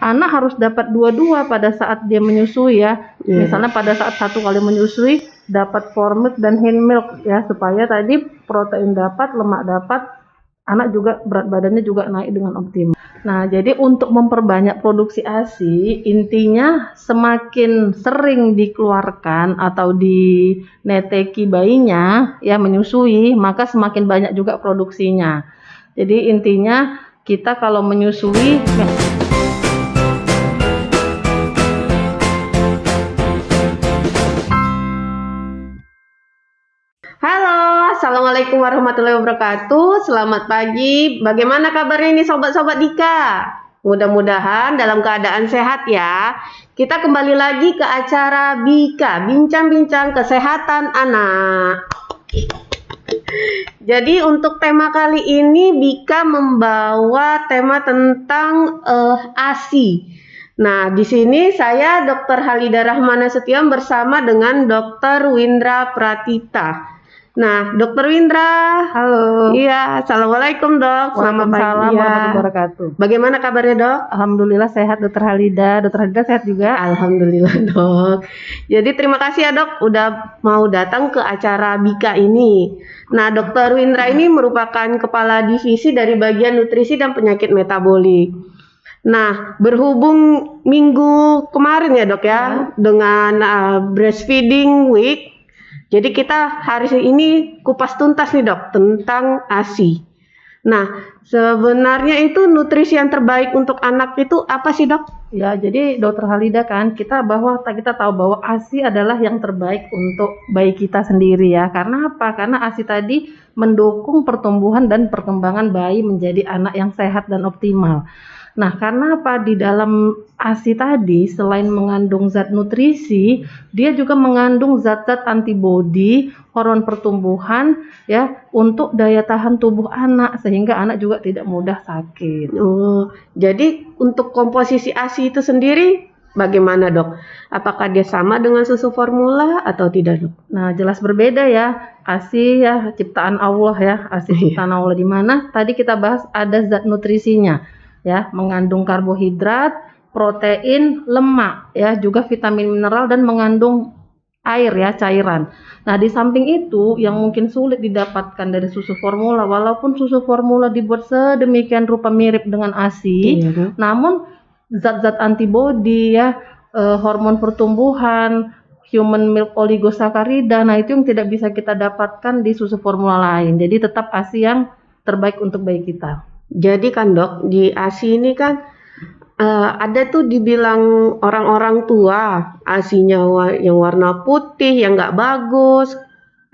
anak harus dapat dua-dua pada saat dia menyusui ya. Misalnya pada saat satu kali menyusui dapat formil dan hand milk ya, supaya tadi protein dapat, lemak dapat, anak juga berat badannya juga naik dengan optimal. Nah, jadi untuk memperbanyak produksi ASI, intinya semakin sering dikeluarkan atau dineteki bayinya ya menyusui, maka semakin banyak juga produksinya. Jadi intinya kita kalau menyusui Halo, Assalamualaikum warahmatullahi wabarakatuh. Selamat pagi. Bagaimana kabarnya ini sobat-sobat Dika? Mudah-mudahan dalam keadaan sehat ya. Kita kembali lagi ke acara Bika, bincang-bincang kesehatan anak. Jadi untuk tema kali ini Bika membawa tema tentang ASI. Nah, di sini saya Dr. Halida Rahmana Setion bersama dengan Dr. Windra Pratita. Nah, Dokter Windra, halo. Iya, assalamualaikum dok. Selamat pagi. Waalaikumsalam warahmatullahi wabarakatuh. Bagaimana kabarnya dok? Alhamdulillah sehat Dokter Halida. Dokter Halida sehat juga? Alhamdulillah dok. Jadi terima kasih ya dok udah mau datang ke acara Bika ini. Nah, Dokter Windra ini merupakan kepala divisi dari bagian nutrisi dan penyakit metabolik. Nah, berhubung minggu kemarin ya dok ya, dengan breastfeeding week. Jadi kita hari ini kupas tuntas nih dok tentang ASI. Nah, sebenarnya itu nutrisi yang terbaik untuk anak itu apa sih dok? Ya, jadi Dokter Halida kan kita tahu bahwa ASI adalah yang terbaik untuk bayi kita sendiri ya. Karena apa? Karena ASI tadi mendukung pertumbuhan dan perkembangan bayi menjadi anak yang sehat dan optimal. Nah, karena apa? Di dalam ASI tadi selain mengandung zat nutrisi, dia juga mengandung zat-zat antibodi, hormon pertumbuhan ya untuk daya tahan tubuh anak sehingga anak juga tidak mudah sakit. Oh, jadi untuk komposisi ASI itu sendiri bagaimana dok? Apakah dia sama dengan susu formula atau tidak dok? Nah, jelas berbeda ya. ASI ya ciptaan Allah ya, ASI ciptaan Allah di mana tadi kita bahas ada zat nutrisinya. Ya, mengandung karbohidrat, protein, lemak, ya, juga vitamin mineral dan mengandung air ya, cairan. Nah, di samping itu yang mungkin sulit didapatkan dari susu formula, walaupun susu formula dibuat sedemikian rupa mirip dengan ASI, namun zat-zat antibodi ya, hormon pertumbuhan, human milk oligosakarida, nah itu yang tidak bisa kita dapatkan di susu formula lain. Jadi tetap ASI yang terbaik untuk bayi kita. Jadi kan dok, di ASI ini kan ada tuh dibilang orang-orang tua ASInya yang warna putih, yang nggak bagus,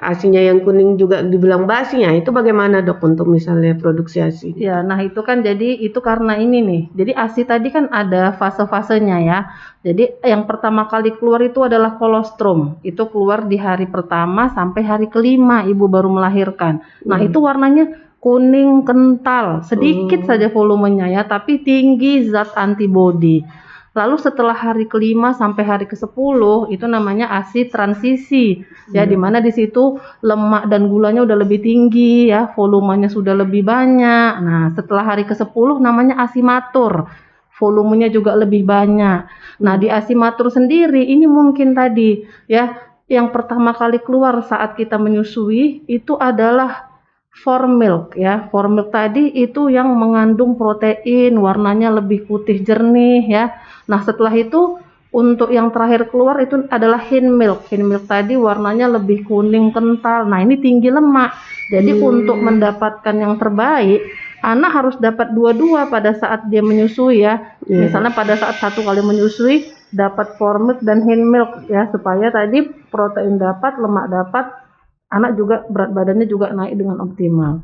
ASInya yang kuning juga dibilang basi. Ya, itu bagaimana dok untuk misalnya produksi ASI? Ya, nah itu kan jadi itu karena ini nih. Jadi ASI tadi kan ada fase-fasenya ya. Jadi yang pertama kali keluar itu adalah kolostrum. Itu keluar di hari pertama sampai hari kelima ibu baru melahirkan. Nah itu warnanya kuning kental, sedikit saja volumenya ya, tapi tinggi zat antibodi. Lalu setelah hari kelima sampai hari ke-10 itu namanya ASI transisi ya, dimana di situ lemak dan gulanya udah lebih tinggi ya, volumenya sudah lebih banyak. Nah setelah hari ke-10 namanya ASI matur, volumenya juga lebih banyak. Nah di ASI matur sendiri ini mungkin tadi ya yang pertama kali keluar saat kita menyusui itu adalah formilk ya. Formilk tadi itu yang mengandung protein, warnanya lebih putih jernih ya. Nah, setelah itu untuk yang terakhir keluar itu adalah hin milk. Hin milk tadi warnanya lebih kuning kental. Nah, ini tinggi lemak. Jadi untuk mendapatkan yang terbaik, anak harus dapat dua-dua pada saat dia menyusui ya. Misalnya pada saat satu kali menyusui dapat formilk dan hin milk ya, supaya tadi protein dapat, lemak dapat, anak juga berat badannya juga naik dengan optimal.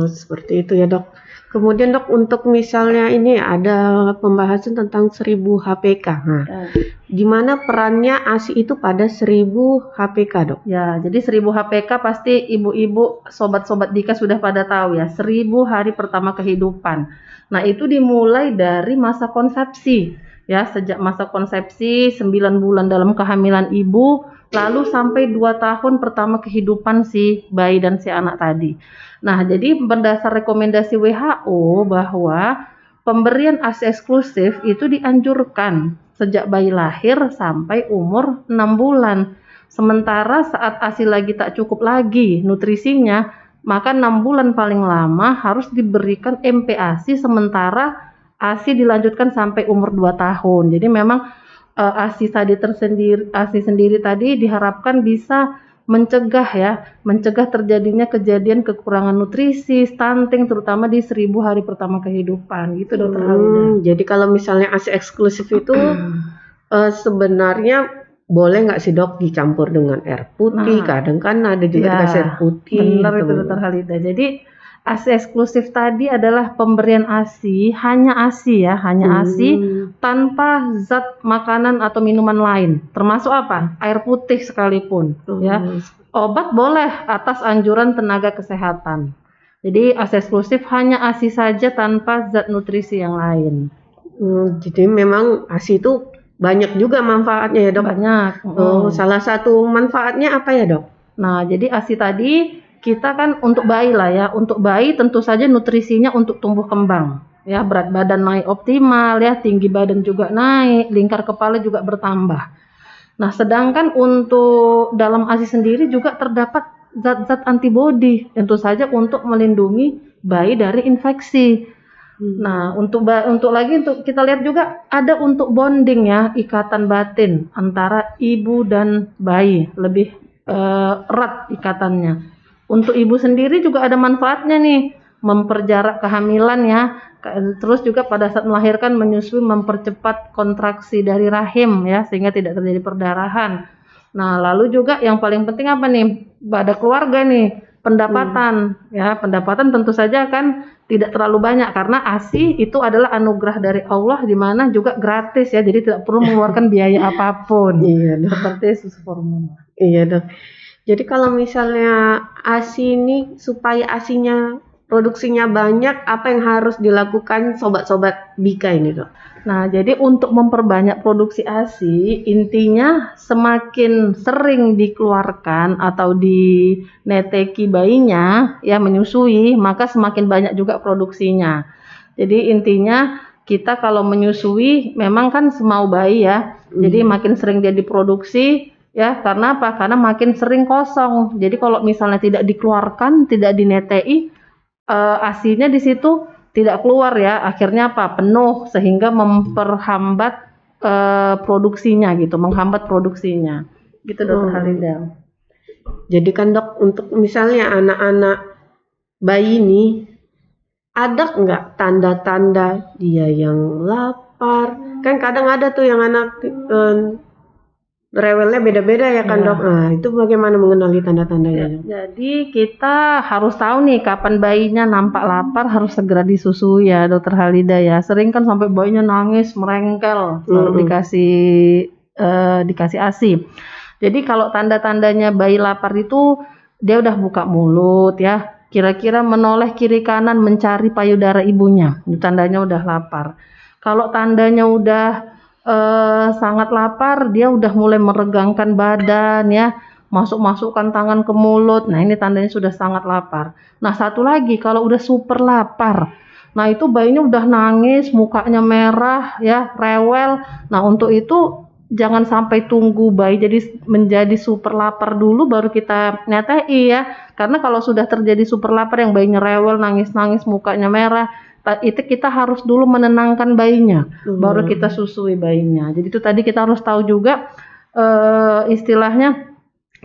Seperti itu ya dok. Kemudian dok untuk misalnya ini ada pembahasan tentang 1000 HPK. Nah, gimana perannya ASI itu pada 1000 HPK dok? Ya, jadi 1000 HPK pasti ibu-ibu, sobat-sobat Dika sudah pada tahu ya, 1000 hari pertama kehidupan. Nah itu dimulai dari masa konsepsi ya, sejak masa konsepsi 9 bulan dalam kehamilan ibu, lalu sampai 2 tahun pertama kehidupan si bayi dan si anak tadi. Nah, jadi berdasar rekomendasi WHO bahwa pemberian ASI eksklusif itu dianjurkan sejak bayi lahir sampai umur 6 bulan. Sementara saat ASI lagi tak cukup lagi nutrisinya, maka 6 bulan paling lama harus diberikan MPASI, sementara ASI dilanjutkan sampai umur 2 tahun. Jadi memang ASI sendiri tadi diharapkan bisa mencegah terjadinya kejadian kekurangan nutrisi, stunting, terutama di 1000 hari pertama kehidupan, gitu Dokter Halida. Jadi kalau misalnya ASI eksklusif itu sebenarnya boleh nggak sih dok dicampur dengan air putih? Kadang kan ada juga dikasih air putih. Benar itu Dokter Halida. Jadi ASI eksklusif tadi adalah pemberian ASI, hanya ASI ya, hanya ASI tanpa zat makanan atau minuman lain, termasuk apa? Air putih sekalipun, ya. Obat boleh atas anjuran tenaga kesehatan. Jadi ASI eksklusif hanya ASI saja tanpa zat nutrisi yang lain. Jadi memang ASI itu banyak juga manfaatnya ya dok? Banyak. Salah satu manfaatnya apa ya dok? Nah, jadi ASI tadi kita kan untuk bayi lah ya. Untuk bayi tentu saja nutrisinya untuk tumbuh kembang. Ya, berat badan naik optimal ya, tinggi badan juga naik, lingkar kepala juga bertambah. Nah, sedangkan untuk dalam ASI sendiri juga terdapat zat-zat antibodi, tentu saja untuk melindungi bayi dari infeksi. Nah, untuk kita lihat juga ada untuk bonding ya, ikatan batin antara ibu dan bayi, lebih erat ikatannya. Untuk ibu sendiri juga ada manfaatnya nih, memperjarak kehamilan ya. Terus juga pada saat melahirkan menyusui, mempercepat kontraksi dari rahim ya, sehingga tidak terjadi perdarahan. Nah, lalu juga yang paling penting apa nih? Pada keluarga nih, pendapatan ya. Pendapatan tentu saja kan tidak terlalu banyak karena ASI itu adalah anugerah dari Allah, di mana juga gratis ya. Jadi tidak perlu mengeluarkan biaya apapun. Seperti susu formula. Iya dok. Jadi kalau misalnya ASI ini supaya ASInya produksinya banyak, apa yang harus dilakukan sobat-sobat Bika ini dok? Nah, jadi untuk memperbanyak produksi ASI, intinya semakin sering dikeluarkan atau dineteki bayinya, ya menyusui, maka semakin banyak juga produksinya. Jadi intinya kita kalau menyusui memang kan semau bayi ya, jadi makin sering dia diproduksi, ya, karena apa? Karena makin sering kosong. Jadi kalau misalnya tidak dikeluarkan, tidak dinetei, ASInya di situ tidak keluar ya. Akhirnya apa? Penuh, sehingga memperhambat produksinya gitu, menghambat produksinya. Gitu Dokter Halida. Jadi kan dok, untuk misalnya anak-anak bayi ini ada nggak tanda-tanda dia yang lapar? Kan kadang ada tuh yang anak rewelnya beda-beda ya kan dok. Nah, itu bagaimana mengenali tanda-tandanya? Jadi kita harus tahu nih kapan bayinya nampak lapar, harus segera disusui ya Dokter Halida ya. Sering kan sampai bayinya nangis merengkel baru dikasih ASI. Jadi kalau tanda-tandanya bayi lapar itu dia udah buka mulut ya, kira-kira menoleh kiri kanan mencari payudara ibunya, itu tandanya udah lapar. Kalau tandanya udah sangat lapar, dia udah mulai meregangkan badan ya, masukkan tangan ke mulut. Nah, ini tandanya sudah sangat lapar. Nah, satu lagi, kalau udah super lapar, nah itu bayinya udah nangis, mukanya merah ya, rewel. Nah, untuk itu jangan sampai tunggu bayi menjadi super lapar dulu baru kita netei ya. Karena kalau sudah terjadi super lapar yang bayinya rewel, nangis-nangis, mukanya merah, itu kita harus dulu menenangkan bayinya, baru kita susui bayinya. Jadi itu tadi kita harus tahu juga istilahnya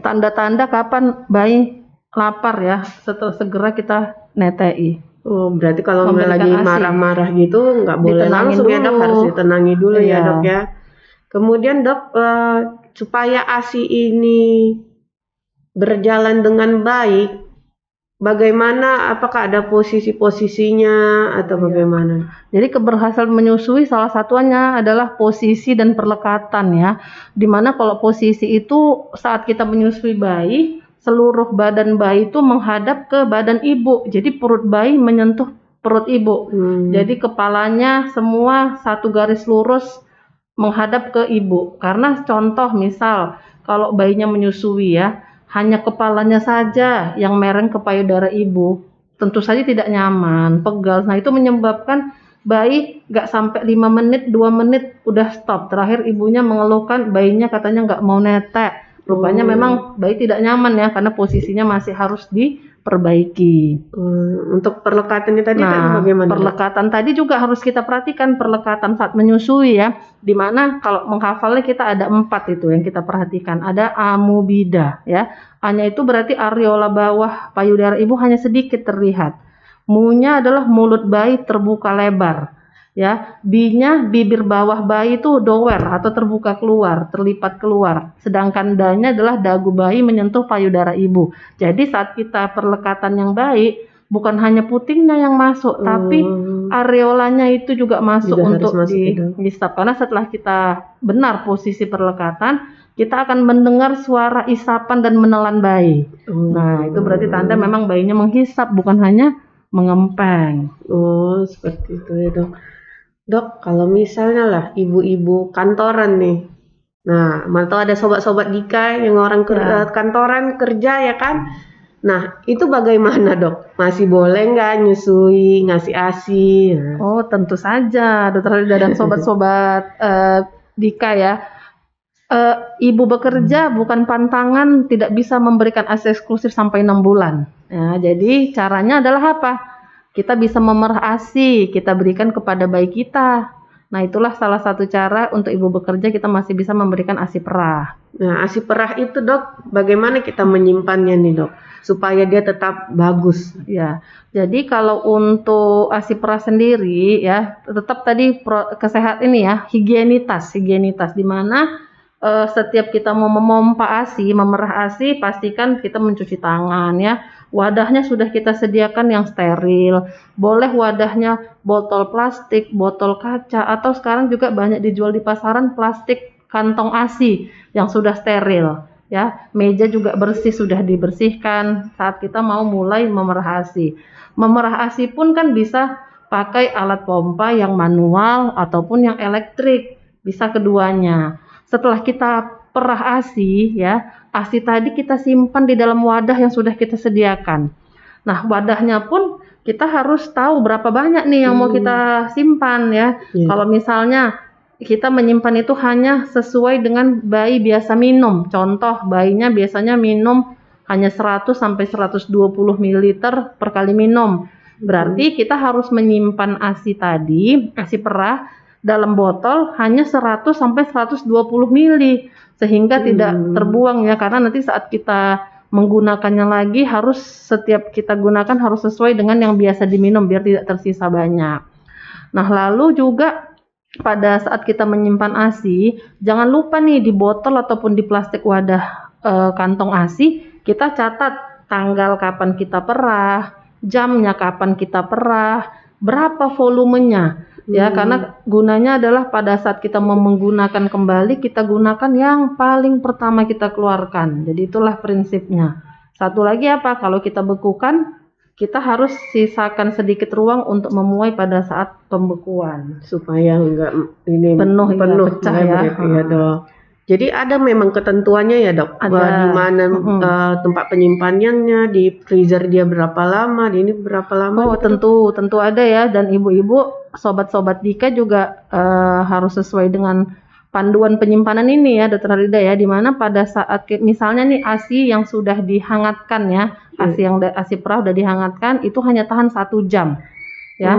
tanda-tanda kapan bayi lapar ya, setelah segera kita netei. Berarti kalau lagi marah-marah gitu nggak boleh langsung ya dok, harus ditenangi dulu ya dok ya. Kemudian dok, supaya ASI ini berjalan dengan baik, bagaimana? Apakah ada posisi-posisinya atau bagaimana? Jadi keberhasilan menyusui salah satunya adalah posisi dan perlekatan ya. Dimana kalau posisi itu saat kita menyusui bayi, seluruh badan bayi itu menghadap ke badan ibu. Jadi perut bayi menyentuh perut ibu. Jadi kepalanya semua satu garis lurus menghadap ke ibu. Karena contoh misal kalau bayinya menyusui ya, hanya kepalanya saja yang mereng ke payudara ibu, tentu saja tidak nyaman, pegal. Nah, itu menyebabkan bayi nggak sampai 5 menit, 2 menit udah stop. Terakhir ibunya mengeluhkan bayinya katanya nggak mau netek. Rupanya memang bayi tidak nyaman ya, karena posisinya masih harus diperbaiki. Untuk perlekatannya tadi Nah, bagaimana, Dok? perlekatan tadi juga harus kita perhatikan, perlekatan saat menyusui ya, dimana kalau menghafalnya kita ada 4 itu yang kita perhatikan. Ada amubida ya, A-nya itu berarti areola bawah payudara ibu hanya sedikit terlihat. Mu-nya adalah mulut bayi terbuka lebar. Ya, B-nya bibir bawah bayi itu dower atau terbuka keluar, terlipat keluar. Sedangkan D-nya adalah dagu bayi menyentuh payudara ibu. Jadi saat kita perlekatan yang baik, bukan hanya putingnya yang masuk, tapi areolanya itu juga masuk Juga harus untuk masuk ya, Dok. dihisap. Karena setelah kita benar posisi perlekatan, kita akan mendengar suara isapan dan menelan bayi. Nah, itu berarti tanda memang bayinya menghisap, bukan hanya mengempeng. Oh, seperti itu ya, Dok. Dok, kalau misalnya lah ibu-ibu kantoran nih. Nah, mana tahu ada sobat-sobat Dika yang orang kantoran kerja ya kan? Nah, itu bagaimana, Dok? Masih boleh nggak nyusui, ngasih ASI? Nah, Oh, tentu saja, Dokter Halida dan sobat-sobat Dika ya. Ibu bekerja bukan pantangan, tidak bisa memberikan ASI eksklusif sampai 6 bulan. Ya, jadi caranya adalah apa? Kita bisa memerah ASI, kita berikan kepada bayi kita. Nah, itulah salah satu cara untuk ibu bekerja kita masih bisa memberikan ASI perah. Nah, ASI perah itu, Dok, bagaimana kita menyimpannya nih, Dok? Supaya dia tetap bagus. Ya, jadi kalau untuk ASI perah sendiri ya, tetap tadi kesehatan ini ya, higienitas di mana setiap kita mau memompa ASI, memerah ASI, pastikan kita mencuci tangan ya. Wadahnya sudah kita sediakan yang steril. Boleh wadahnya botol plastik, botol kaca, atau sekarang juga banyak dijual di pasaran plastik kantong ASI yang sudah steril. Ya, meja juga bersih, sudah dibersihkan saat kita mau mulai memerah ASI. Memerah ASI pun kan bisa pakai alat pompa yang manual ataupun yang elektrik, bisa keduanya. Setelah kita perah ASI ya, ASI tadi kita simpan di dalam wadah yang sudah kita sediakan. Nah, wadahnya pun kita harus tahu berapa banyak nih yang mau kita simpan ya. Kalau misalnya kita menyimpan itu hanya sesuai dengan bayi biasa minum. Contoh, bayinya biasanya minum hanya 100 sampai 120 ml per kali minum. Berarti kita harus menyimpan ASI tadi, ASI perah dalam botol hanya 100 sampai 120 ml sehingga tidak terbuang ya, karena nanti saat kita menggunakannya lagi harus setiap kita gunakan harus sesuai dengan yang biasa diminum biar tidak tersisa banyak. Nah, lalu juga pada saat kita menyimpan ASI, jangan lupa nih di botol ataupun di plastik wadah kantong ASI, kita catat tanggal kapan kita perah, jamnya kapan kita perah, berapa volumenya. Ya, karena gunanya adalah pada saat kita mau menggunakan kembali, kita gunakan yang paling pertama kita keluarkan. Jadi itulah prinsipnya. Satu lagi apa? Kalau kita bekukan, kita harus sisakan sedikit ruang untuk memuai pada saat pembekuan. Supaya enggak ini Penuh ya, pecah ya. Ya, Dok. Jadi ada memang ketentuannya ya, Dok. Ada. Di mana tempat penyimpanannya, di freezer dia berapa lama, di ini berapa lama? Oh, gitu? tentu ada ya, dan ibu-ibu, sobat-sobat Dika juga harus sesuai dengan panduan penyimpanan ini ya, Dokter Halida ya, di mana pada saat misalnya nih ASI yang sudah dihangatkan ya, ASI perah udah dihangatkan, itu hanya tahan 1 jam ya,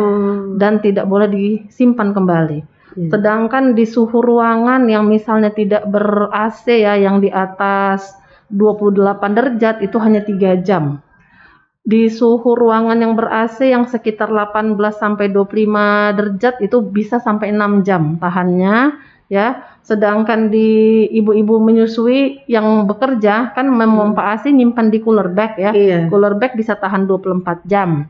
dan tidak boleh disimpan kembali. Sedangkan di suhu ruangan yang misalnya tidak ber-AC ya, yang di atas 28 derajat itu hanya 3 jam. Di suhu ruangan yang ber-AC yang sekitar 18 sampai 25 derajat itu bisa sampai 6 jam tahannya ya. Sedangkan di ibu-ibu menyusui yang bekerja kan memompa ASI nyimpan di cooler bag ya. Cooler bag bisa tahan 24 jam.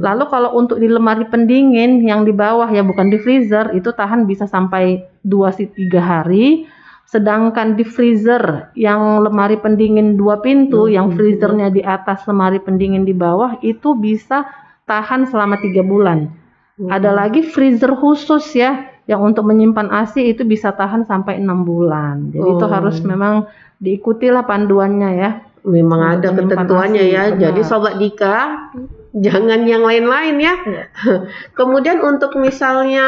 Lalu kalau untuk di lemari pendingin yang di bawah ya, bukan di freezer, itu tahan bisa sampai 2-3 hari. Sedangkan di freezer yang lemari pendingin 2 pintu, yang freezernya di atas, lemari pendingin di bawah, itu bisa tahan selama 3 bulan. Ada lagi freezer khusus ya, yang untuk menyimpan ASI itu bisa tahan sampai 6 bulan. Jadi itu harus memang diikutilah panduannya ya. Memang ada ketentuannya ya. Benar. Jadi Sobat Dika, Jangan yang lain-lain ya. Iya. Kemudian untuk misalnya,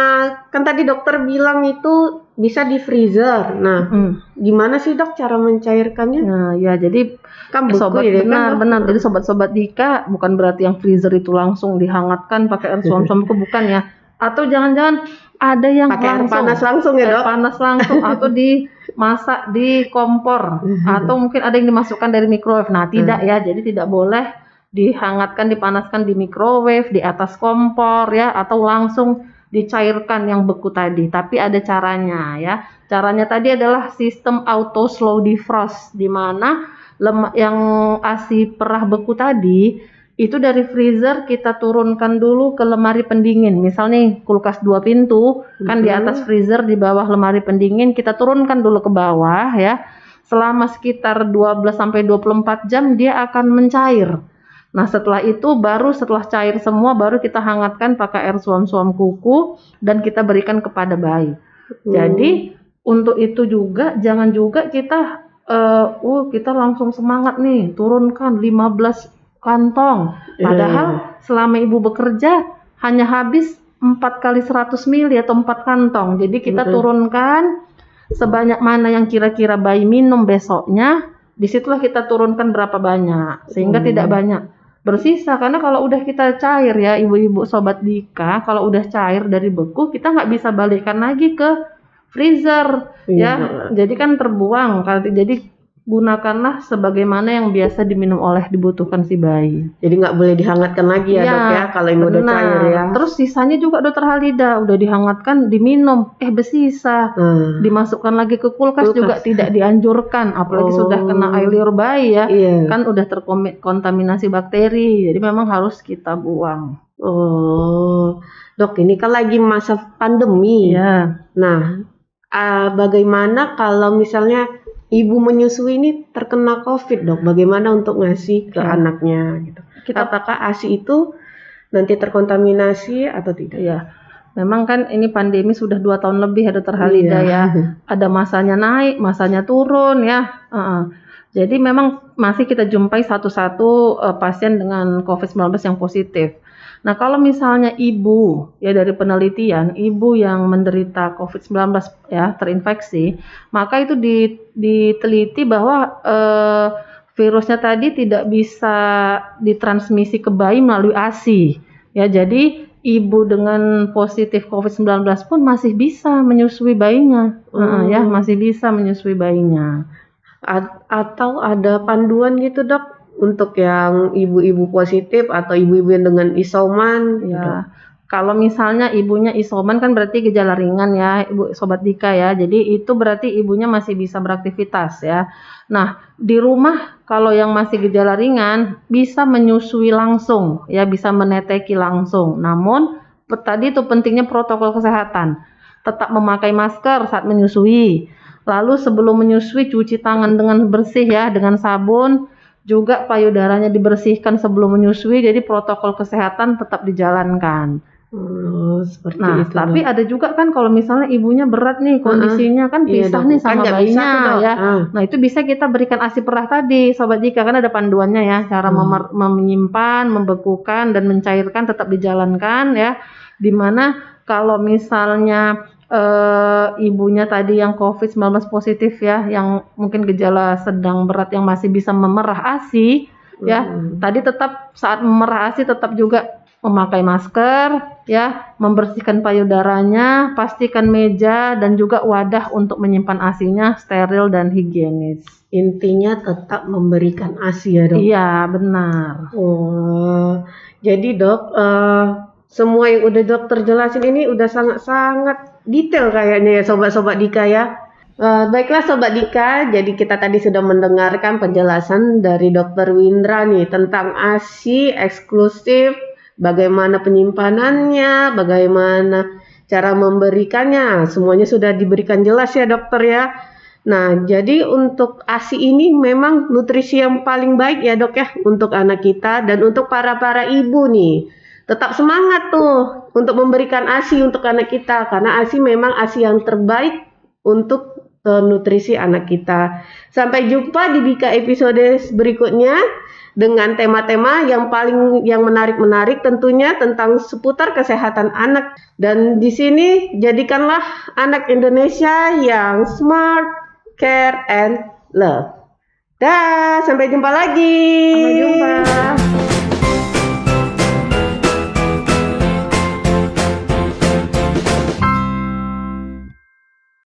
kan tadi dokter bilang itu bisa di freezer. Nah, gimana sih dok cara mencairkannya? Nah, ya jadi Kan beku sobat ya kan dok? benar. Jadi sobat-sobat Dika bukan berarti yang freezer itu langsung dihangatkan pakai air suam-suam, itu bukan ya. Atau jangan-jangan ada yang Pakai air langsung panas langsung ya air dok? panas langsung atau dimasak di kompor atau mungkin ada yang dimasukkan dari microwave. Nah, tidak ya. Jadi tidak boleh dihangatkan, dipanaskan di microwave, di atas kompor ya, atau langsung dicairkan yang beku tadi. Tapi ada caranya ya. Caranya tadi adalah sistem auto slow defrost, di mana yang ASI perah beku tadi itu dari freezer kita turunkan dulu ke lemari pendingin. Misal nih kulkas 2 pintu, kan di atas freezer, di bawah lemari pendingin, kita turunkan dulu ke bawah ya. Selama sekitar 12 sampai 24 jam dia akan mencair. Nah, setelah itu setelah cair semua baru kita hangatkan pakai air suam-suam kuku dan kita berikan kepada bayi. Jadi untuk itu juga jangan juga kita kita langsung semangat nih turunkan 15 kantong. Padahal selama ibu bekerja hanya habis 4 kali 100 ml atau 4 kantong. Jadi kita turunkan sebanyak mana yang kira-kira bayi minum besoknya. Disitulah kita turunkan berapa banyak sehingga tidak banyak bersisa, karena kalau udah kita cair ya ibu-ibu sobat Dika, kalau udah cair dari beku kita nggak bisa balikkan lagi ke freezer ya, jadi kan terbuang. Jadi gunakanlah sebagaimana yang biasa dibutuhkan si bayi. Jadi nggak boleh dihangatkan lagi ya dok ya kalau yang udah cair ya. Terus sisanya juga dokter Halida udah dihangatkan diminum bersisa dimasukkan lagi ke kulkas juga tidak dianjurkan, apalagi sudah kena air liur bayi ya. Kan udah terkontaminasi bakteri, jadi memang harus kita buang. Dok, ini kan lagi masa pandemi ya. Nah, bagaimana kalau misalnya ibu menyusui ini terkena COVID dok, bagaimana untuk ngasih ke anaknya gitu? Apakah ASI itu nanti terkontaminasi atau tidak? Ya, memang kan ini pandemi sudah 2 tahun lebih ya dokter Halida ya. Ada masanya naik, masanya turun ya. Jadi memang masih kita jumpai satu-satu pasien dengan COVID-19 yang positif. Nah, kalau misalnya ibu ya dari penelitian, ibu yang menderita COVID-19 ya terinfeksi, maka itu diteliti bahwa virusnya tadi tidak bisa ditransmisi ke bayi melalui ASI. Ya, jadi ibu dengan positif COVID-19 pun masih bisa menyusui bayinya. Ya, masih bisa menyusui bayinya. Atau ada panduan gitu dok untuk yang ibu-ibu positif atau ibu-ibu yang dengan isoman ya gitu. Kalau misalnya ibunya isoman kan berarti gejala ringan ya ibu sobat Dika ya, jadi itu berarti ibunya masih bisa beraktivitas ya. Nah, di rumah kalau yang masih gejala ringan bisa menyusui langsung ya, bisa meneteki langsung. Namun tadi itu pentingnya protokol kesehatan, tetap memakai masker saat menyusui, lalu sebelum menyusui cuci tangan dengan bersih ya, dengan sabun. Juga payudaranya dibersihkan sebelum menyusui, jadi protokol kesehatan tetap dijalankan. Seperti itu. Tapi ada juga kan kalau misalnya ibunya berat nih kondisinya kan pisah nih sama bayinya ya. Nah, itu bisa kita berikan ASI perah tadi sobat Dika, kan ada panduannya ya, cara menyimpan, membekukan dan mencairkan tetap dijalankan ya. Dimana kalau misalnya ibunya tadi yang COVID-19 positif ya, yang mungkin gejala sedang berat yang masih bisa memerah ASI ya, tadi tetap saat memerah ASI tetap juga memakai masker ya, membersihkan payudaranya, pastikan meja dan juga wadah untuk menyimpan ASI-nya steril dan higienis. Intinya tetap memberikan ASI ya dok? Iya benar. Jadi dok, semua yang udah dokter jelasin ini udah sangat-sangat detail kayaknya ya sobat-sobat Dika ya. Baiklah sobat Dika, jadi kita tadi sudah mendengarkan penjelasan dari Dr. Windra nih tentang ASI eksklusif, bagaimana penyimpanannya, bagaimana cara memberikannya, semuanya sudah diberikan jelas ya dokter ya. Nah, jadi untuk ASI ini memang nutrisi yang paling baik ya dok ya untuk anak kita dan untuk para ibu nih. Tetap semangat tuh untuk memberikan ASI untuk anak kita, karena ASI memang ASI yang terbaik untuk nutrisi anak kita. Sampai jumpa di Bika episode berikutnya dengan tema-tema yang menarik-menarik tentunya tentang seputar kesehatan anak. Dan di sini jadikanlah anak Indonesia yang smart, care, and love. Dah, sampai jumpa lagi. Sampai jumpa.